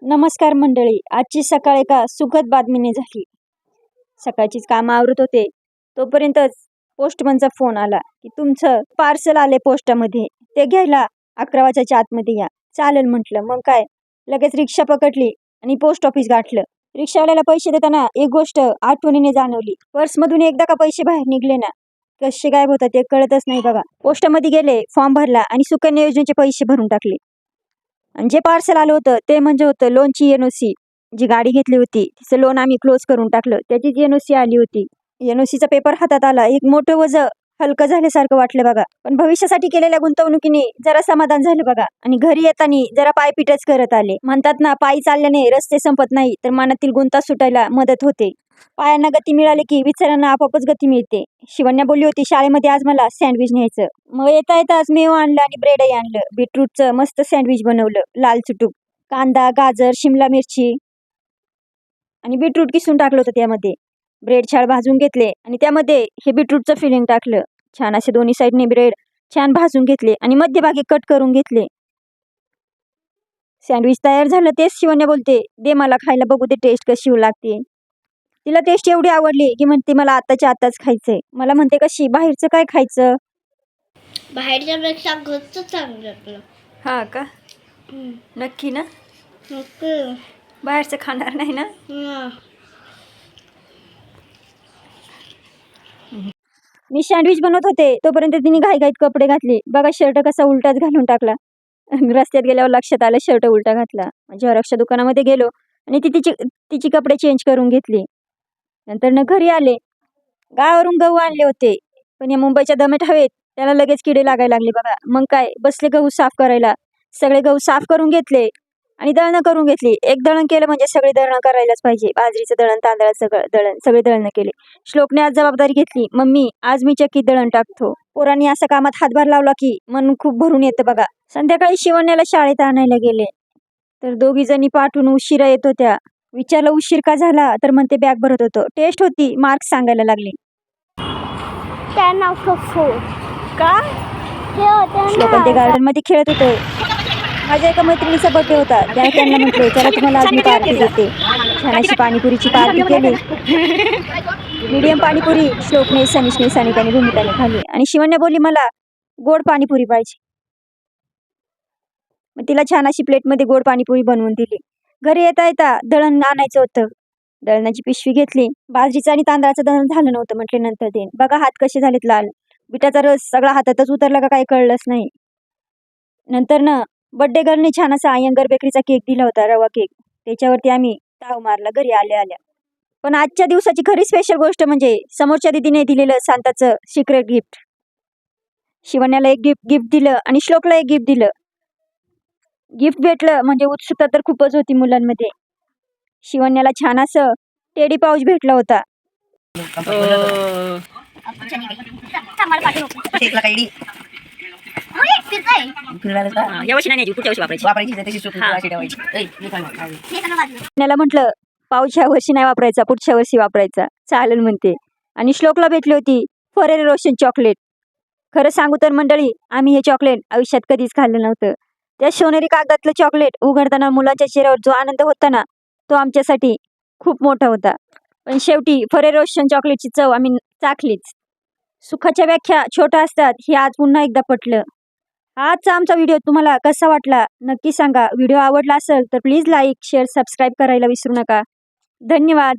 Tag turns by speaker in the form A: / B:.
A: नमस्कार मंडळी. आजची सकाळ एका सुखद बातमीने झाली. सकाळचीच कामं आवरत होते तोपर्यंतच पोस्टमनचा फोन आला की तुमचं पार्सल आले पोस्टामध्ये, ते घ्यायला 11 वाजेच्या आतमध्ये या. चालेल म्हटलं. मग काय, लगेच रिक्षा पकडली आणि पोस्ट ऑफिस गाठलं. रिक्षावाल्याला पैसे देताना एक गोष्ट आठवणीने जाणवली. पर्समधून एकदा का पैसे बाहेर निघले ना, कसे गायब होतात ते कळतच नाही बघा. पोस्टामध्ये गेले, फॉर्म भरला आणि सुकन्या योजनेचे पैसे भरून टाकले. आणि जे पार्सल आलं होतं ते म्हणजे होतं लोनची एनओसी. जी गाडी घेतली होती तिचं लोन आम्ही क्लोज करून टाकलं, त्याचीच एनओसी आली होती. एनओसीचा पेपर हातात आला, एक मोठं वजन हलकं झाल्यासारखं वाटलं बघा. पण भविष्यासाठी केलेल्या गुंतवणुकीने जरा समाधान झालं बघा. आणि घरी येताना जरा पायपीटच करत आले. म्हणतात ना, पायी चालल्याने रस्ते संपत नाही तर मनातील गुंता सुटायला मदत होते. पायांना गती मिळाली की विचारांना आपोआपच गती मिळते. शिवण्या बोलली होती शाळेमध्ये आज मला सँडविच न्यायचं. मग येता येताच मेव आणलं आणि ब्रेडही आणलं. बीटरूटचं मस्त सँडविच बनवलं, लाल चुटूक. कांदा, गाजर, शिमला मिरची आणि बीटरूट किसून टाकलं होतं त्यामध्ये. ब्रेड छान भाजून घेतले आणि त्यामध्ये हे बीटरूटचं फिलिंग टाकलं. छान असे दोन्ही साईडने ब्रेड छान भाजून घेतले आणि मध्यभागी कट करून घेतले. सँडविच तयार झालं. तेच शिवण्या बोलते, दे मला खायला, बघू दे टेस्ट कशी लागते. तिला टेस्ट एवढी आवडली की म्हणते मला आताच्या आताच खायचंय. मला म्हणते कशी, बाहेरचं काय खायचं?
B: बाहेरच्या पेक्षा घरचं चांगलं आपलं.
A: हा का, नक्की ना? बाहेरचं खाणार नाही ना? मी सँडविच बनवत होते तोपर्यंत तिने घाईघाईत कपडे घातले बघा. शर्ट कसा उलटाच घालून टाकला. रस्त्यात गेल्यावर लक्षात आलं शर्ट उलटा घातला. झेरॉक्सच्या दुकानामध्ये गेलो आणि तिची कपडे चेंज करून घेतली. नंतर न घरी आले. गावावरून गहू आणले होते, पण या मुंबईच्या दमट हवेत त्याला लगेच किडे लागायला लागले बघा. मग काय, बसले गहू साफ करायला. सगळे गहू साफ करून घेतले आणि दळणं करून घेतली. एक दळण केलं म्हणजे सगळे दळणं करायलाच पाहिजे. बाजरीचं दळण, तांदळाचं दळण, सगळे दळणं केले. श्लोकने आज जबाबदारी घेतली, मम्मी आज मी चक्कीत दळण टाकतो. पोरांनी असा कामात हातभार लावला की मन खूप भरून येतं बघा. संध्याकाळी शिवण्याला शाळेत आणायला गेले तर दोघी जणी पाठवून उशिरा येत होत्या. विचारलं उशीर का झाला तर म्हणते बॅग भरत होतो. टेस्ट होती, मार्क्स सांगायला लागले.
B: 10 out of 4.
A: का? श्लोकन ते गार्डन मध्ये खेळत होते. माझ्या एका मैत्रिणीचा बर्थडे होता, त्यांना म्हटले चला तुम्हाला आज मी पार्टी देते. छान अशी पाणीपुरीची पार्टी केली. मीडियम पाणीपुरी श्लोकने, सनिशने, सानिकाने, भूमिकाने खाल्ली आणि शिवण्या बोलली मला गोड पाणीपुरी पाहिजे. मग तिला छान अशी प्लेटमध्ये गोड पाणीपुरी बनवून दिली. घरी येता येता दळण आणायचं होतं. दळणाची पिशवी घेतली. बाजरीचं आणि तांदळाचं दळण झालं नव्हतं, म्हटले नंतर देईन. बघा हात कसे झालेत लाल. बिटाचा रस सगळा हातातच उतरला का काही कळलंच नाही. नंतर ना बर्थडे गर्लने छान असा अयंगर बेकरीचा केक दिला होता, रवा केक. त्याच्यावरती आम्ही ताव मारला घरी आल्या आल्या. पण आजच्या दिवसाची खरी स्पेशल गोष्ट म्हणजे समोरच्या दीदीने दिलेलं सांताचं सिक्रेट गिफ्ट. शिवण्याला एक गिफ्ट दिलं आणि श्लोकला एक गिफ्ट दिलं. गिफ्ट भेटलं म्हणजे उत्सुकता तर खूपच होती मुलांमध्ये. शिवण्याला छान असं टेडी पाऊच भेटला होता. म्हटलं पाऊच ह्या वर्षी नाही वापरायचा, पुढच्या वर्षी वापरायचा. चालेल म्हणते. आणि श्लोकला भेटली होती फरेरो रोशन चॉकलेट. खरं सांगू तर मंडळी, आम्ही हे चॉकलेट आयुष्यात कधीच खाल्लं नव्हतं. त्या सोनेरी कागदातलं चॉकलेट उघडताना मुलांच्या चेहऱ्यावर जो आनंद होता ना, तो आमच्यासाठी खूप मोठा होता. पण शेवटी फरेरो रोशन चॉकलेटची चव आम्ही चाखलीच. सुखाच्या व्याख्या छोट्या असतात हे आज पुन्हा एकदा पटलं. आजचा आमचा व्हिडिओ तुम्हाला कसा वाटला नक्की सांगा. व्हिडिओ आवडला असेल तर प्लीज लाईक, शेअर, सबस्क्राईब करायला विसरू नका. धन्यवाद.